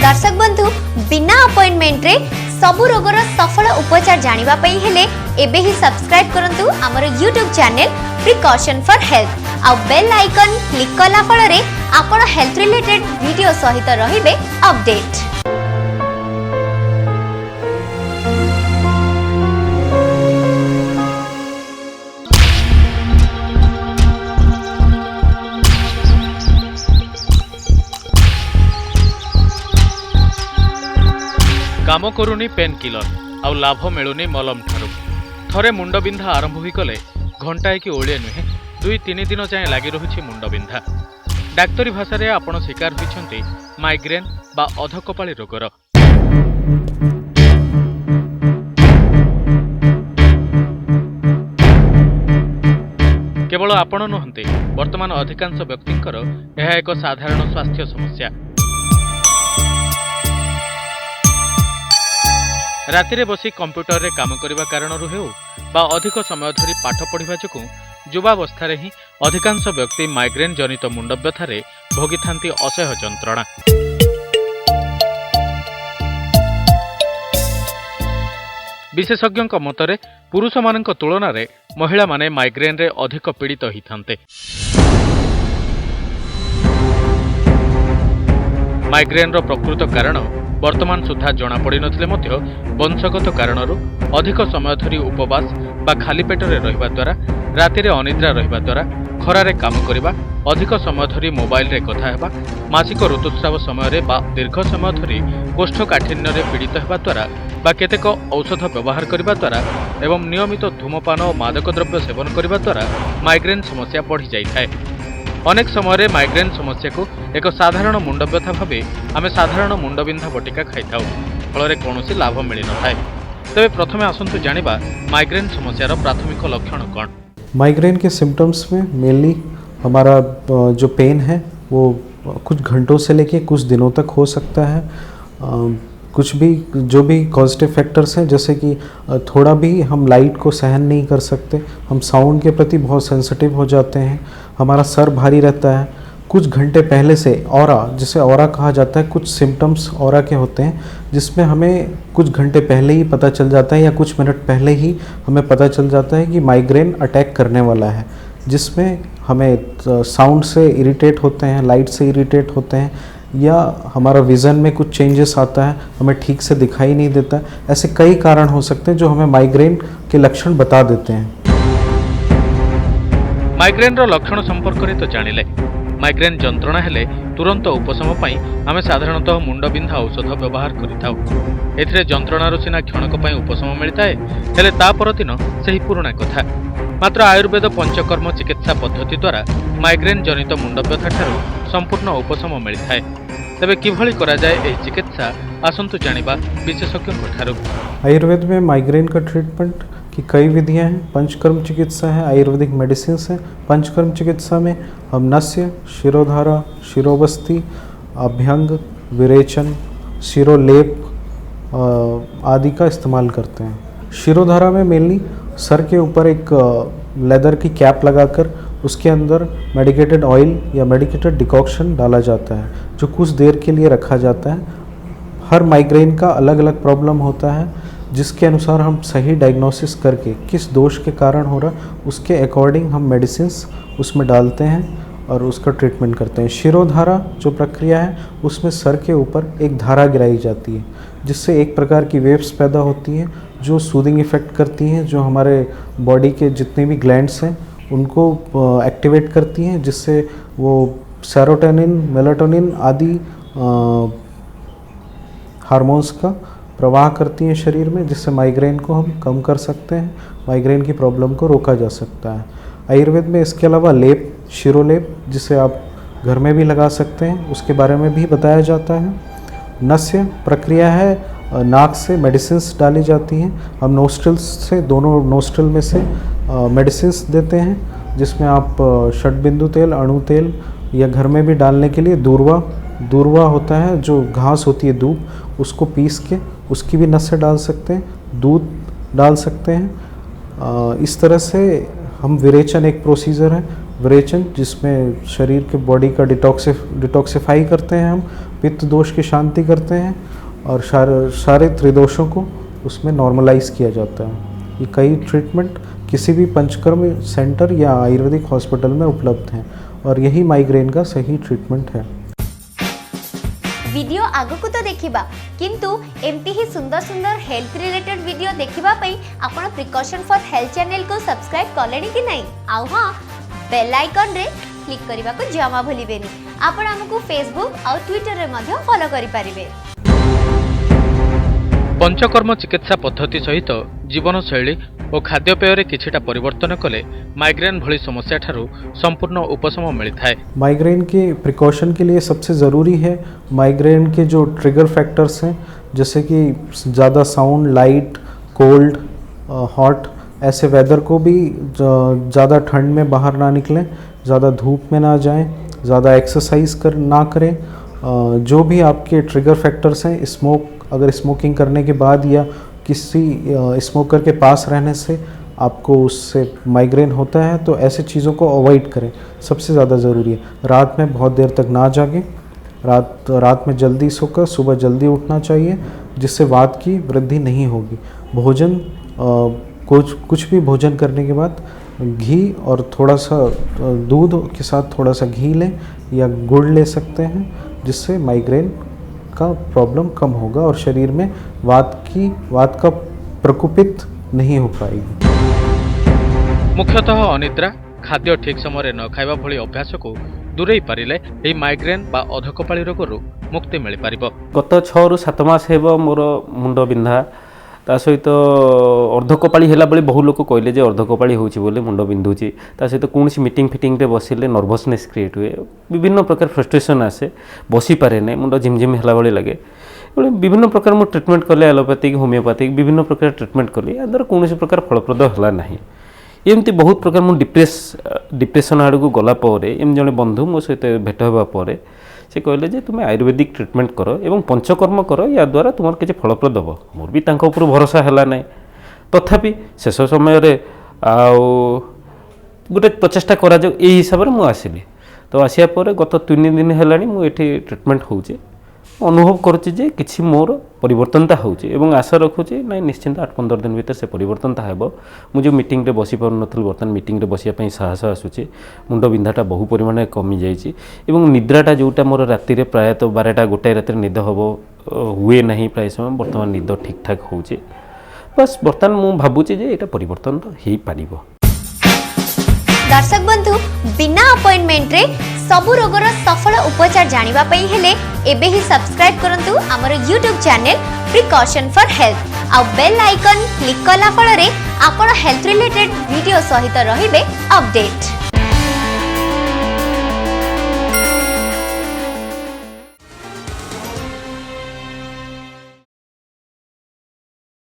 दर्शक बंधु बिना अपॉइंटमेंट रे सबु रोगर सफल उपचार जानिबा पई हेले एबे ही सब्सक्राइब करंतु हमर YouTube channel precaution for health आ बेल आइकन क्लिक कला फल रे आपण हेल्थ रिलेटेड वीडियो सहित रहिबे अपडेट। काम करूनी पेन किलर आउ लाभ मिलूनी मलम ठारू थरे मुंडबिंधा आरंभ हो गले घंटाए कि ओलिए नुहे 2-3 दिन जाए लगी रही मुंडबिंधा। डाक्तरी भाषा रे आपण शिकार होइछन्ति माइग्रेन बा अधकपाळी रोगर। केवल आपण नुहंते वर्तमान अधिकांश व्यक्तिंकर यह एक साधारण स्वास्थ्य समस्या। रातिरे बसी कंप्यूटर रे काम करिबा कारणरू हेउ बा अधिक समय धरी पाठ पढ़िबा जोगु युवावस्था ही अधिकांश व्यक्ति माइग्रेन जनित मुंडव्यथारे भोगी थांती असह्य जंत्रणा। विशेषज्ञ मतरे पुरुष मानक तुलना रे महिला माने माइग्रेन रे अधिक पीड़ित ही थांते। माइग्रेन रो प्रकृत कारण वर्तमान सुधा जना पड़ी नथिले मध्य वंशगत कारणरू अधिक समय धरी उपवास बा खाली पेटरे रहिबा द्वारा रातिरे अनिद्रा रहिबा द्वारा खरारे काम करिबा अधिक समय धरी मोबाइल रे कथा हेबा मासिक ऋतुस्राव समय रे बा दीर्घ समय धरी कोष्ठकाठिन्य रे पीड़ित हेबा द्वारा बा केतेक औषध व्यवहार करिबा द्वारा एवं नियमित धूमपान और मादक द्रव्य सेवन करिबा द्वारा माइग्रेन समस्या बढ़ी जाइथाय। अनेक समय माइग्रेन समस्या को एक साधारण मुंडव्यथा भावे आमे साधारण मुंडबिंधा बटिका खाइथाउ फल कौन लाभ मिल न थाए। तेरे प्रथमे आसंतु जानिबा माइग्रेन समस्यार प्राथमिक लक्षण कौन। माइग्रेन के सिम्टम्स में मेनली हमारा जो पेन है वो कुछ घंटों से लेके कुछ दिनों तक हो सकता है। कुछ भी जो भी पॉजिटिव फैक्टर्स हैं जैसे कि थोड़ा भी हम लाइट को सहन नहीं कर सकते, हम साउंड के प्रति बहुत सेंसिटिव हो जाते हैं, हमारा सर भारी रहता है। कुछ घंटे पहले से ऑरा, जिसे ऑरा कहा जाता है, कुछ सिम्टम्स ऑरा के होते हैं जिसमें हमें कुछ घंटे पहले ही पता चल जाता है या कुछ मिनट पहले ही हमें पता चल जाता है कि माइग्रेन अटैक करने वाला है, जिसमें हमें साउंड से इरिटेट होते हैं, लाइट से इरिटेट होते हैं, या हमारा विज़न में कुछ चेंजेस आता है, हमें ठीक से दिखाई नहीं देता। ऐसे कई कारण हो सकते हैं जो हमें माइग्रेन के लक्षण बता देते हैं। माइग्रेन रो लक्षण संपर्क रे तो जानिले माइग्रेन जंत्रणा हेले तुरंत उपशम पाई आमे साधारणतः मुंडबिंधा औषध व्यवहार करिथाउ। एथिरे जंत्रणार सिना क्षणक पाई उपशम मिलताए हेले ता परदिन सही पुराना कथा। मात्र आयुर्वेद पंचकर्म चिकित्सा पद्धति द्वारा माइग्रेन जनित मुंडव्यथा ठारू संपूर्ण उपशम मिलताए। तेबे किभली करा जाए एही चिकित्सा आसंतु जानिबा विशेषज्ञ ठारू। आयुर्वेद में माइग्रेन का ट्रीटमेंट की कई विधियां हैं। पंचकर्म चिकित्सा है, आयुर्वेदिक मेडिसिन है। पंचकर्म चिकित्सा में हम नस्य, शिरोधारा, शिरोबस्ती, अभ्यंग, विरेचन, शिरोलेप आदि का इस्तेमाल करते हैं। शिरोधारा में मेनली सर के ऊपर एक लेदर की कैप लगाकर उसके अंदर मेडिकेटेड ऑयल या मेडिकेटेड डिकॉक्शन डाला जाता है जो कुछ देर के लिए रखा जाता है। हर माइग्रेन का अलग अलग प्रॉब्लम होता है जिसके अनुसार हम सही डायग्नोसिस करके किस दोष के कारण हो रहा उसके अकॉर्डिंग हम मेडिसिन्स उसमें डालते हैं और उसका ट्रीटमेंट करते हैं। शिरोधारा जो प्रक्रिया है उसमें सर के ऊपर एक धारा गिराई जाती है जिससे एक प्रकार की वेव्स पैदा होती हैं जो सूदिंग इफेक्ट करती हैं, जो हमारे बॉडी के जितने भी ग्लैंड्स हैं उनको एक्टिवेट करती हैं, जिससे वो सेरोटोनिन, मेलाटोनिन आदि हार्मोन्स का प्रवाह करती हैं शरीर में, जिससे माइग्रेन को हम कम कर सकते हैं, माइग्रेन की प्रॉब्लम को रोका जा सकता है। आयुर्वेद में इसके अलावा लेप, शिरोलेप, जिसे आप घर में भी लगा सकते हैं, उसके बारे में भी बताया जाता है। नस्य प्रक्रिया है, नाक से मेडिसिन्स डाली जाती हैं। हम नोस्ट्रिल्स से, दोनों नोस्ट्रिल में से मेडिसिन्स देते हैं जिसमें आप षटबिंदु तेल, अणु तेल या घर में भी डालने के लिए दूरवा होता है जो घास होती है दूब, उसको पीस के उसकी भी नसें डाल सकते हैं, दूध डाल सकते हैं। इस तरह से हम विरेचन एक प्रोसीजर है विरेचन, जिसमें शरीर के बॉडी का डिटॉक्सिफाई करते हैं हम, पित्त दोष की शांति करते हैं और सारे त्रिदोषों को उसमें नॉर्मलाइज किया जाता है। ये कई ट्रीटमेंट किसी भी पंचकर्म सेंटर या आयुर्वेदिक हॉस्पिटल में उपलब्ध हैं और यही माइग्रेन का सही ट्रीटमेंट है। वीडियो आगु तो देखिबा, किंतु एमती ही सुंदर सुंदर हेल्थ रिलेटेड वीडियो देखिबा पई आपण प्रिकॉशन फॉर हेल्थ चैनल को सब्सक्राइब कलेनी कि नहीं? आउ हां, बेल आइकन रे क्लिक करबा को जमा भूलिबेनी। आपण हमकु फेसबुक और ट्विटर रे मध्ये फॉलो करि परिबे। पंचकर्म चिकित्सा पद्धति सहित जीवनशैली और खाद्यपेय किछिटा परिवर्तन कले माइग्रेन भली समस्या ठारू संपूर्ण उपशम मिलता है। माइग्रेन के प्रिकॉशन के लिए सबसे ज़रूरी है माइग्रेन के जो ट्रिगर फैक्टर्स हैं, जैसे कि ज़्यादा साउंड, लाइट, कोल्ड, हॉट, ऐसे वेदर को भी ज़्यादा ठंड में बाहर ना निकलें, ज़्यादा धूप में ना जाएं, ज़्यादा एक्सरसाइज ना करें। जो भी आपके ट्रिगर फैक्टर्स हैं, अगर स्मोकिंग करने के बाद या किसी स्मोकर के पास रहने से आपको उससे माइग्रेन होता है तो ऐसे चीज़ों को अवॉइड करें, सबसे ज़्यादा ज़रूरी है। रात में बहुत देर तक ना जागें, रात में जल्दी सोकर सुबह जल्दी उठना चाहिए, जिससे वात की वृद्धि नहीं होगी। भोजन कुछ भी भोजन करने के बाद घी और थोड़ा सा दूध के साथ थोड़ा सा घी लें या गुड़ ले सकते हैं, जिससे माइग्रेन का प्रॉब्लम कम होगा और शरीर में वात का प्रकोपित नहीं हो पाएगी। मुख्यतः अनिद्रा, खाद्य ठीक समय न खाइबा भली अभ्यास को दूरे पारिले एही माइग्रेन बा अधकपाळी रोगरू मुक्ति मिल पारिबो। गत 6 ରୁ 7 मास हेबो मोर मुंड बिंधा, ता सहित अर्धकपाळी हेला बेले बहु लोक कहले जे अर्धकपाळी होउची बोले मुंड बिंधुची। ता सहित कोनसी मीटिंग फिटिंग रे बसिले नर्वसनेस क्रिएट हुए, विभिन्न प्रकार फ्रस्ट्रेशन आसे, बसी पारे नै, मुंड झिमझिम हेला बेले लगे। विभिन्न प्रकार मु ट्रीटमेंट कले, एलोपैथिक, होमियोपैथिक विभिन्न प्रकार ट्रीटमेंट कले, यादर कोनसी प्रकार फलप्रद हला नाही। एमती बहुत प्रकार मु डिप्रेशन आड़ को गला परे एम जने बंधु मो सहित भेट होबा परे से कहले जे तुम आयुर्वेदिक ट्रीटमेंट करो एवं पंचकर्म करो, या द्वारा तुम किसी फलप्रद हो। मोर भी तांको ऊपर भरोसा हैला नै, तथापि शेष समय रे गोटे प्रचेष्टा करा जो ए हिसाब रे मु आसिली। तो आसिया परे गत 3 दिन हैलानी मु एठी ट्रीटमेंट होउचे, अनुभव करुच्ची जे किसी मोर परिवर्तनता होउची एवं आशा रखुची ना निश्चिंत 8-15 दिन भीतर से परिवर्तनता हेबो। मु जो मीटिंग रे बसी पार नथल, बर्तन मीटिंग रे बसिया पई साहस आसुची, मुंड बिंधाटा बहु परिमाण कमी जाइची एवं निद्राटा जोटा मोर राति रे प्राय तो 12टा-1 राति निद हबो हुए नहीं, प्राय समय वर्तमान निद ठीक ठाक होउची। बस वर्तमान मु भाबुची जे एटा परिवर्तन तो हेई पारिबो। दर्शक बंधु, बिना अपॉइंटमेंट रे सबु रोगर सफल उपचार जानिबा पई हेले एबे ही सब्सक्राइब करंतु हमर YouTube channel precaution for health आ बेल आइकन क्लिक कला फल रे आपण हेल्थ रिलेटेड वीडियो सहित रहिबे अपडेट।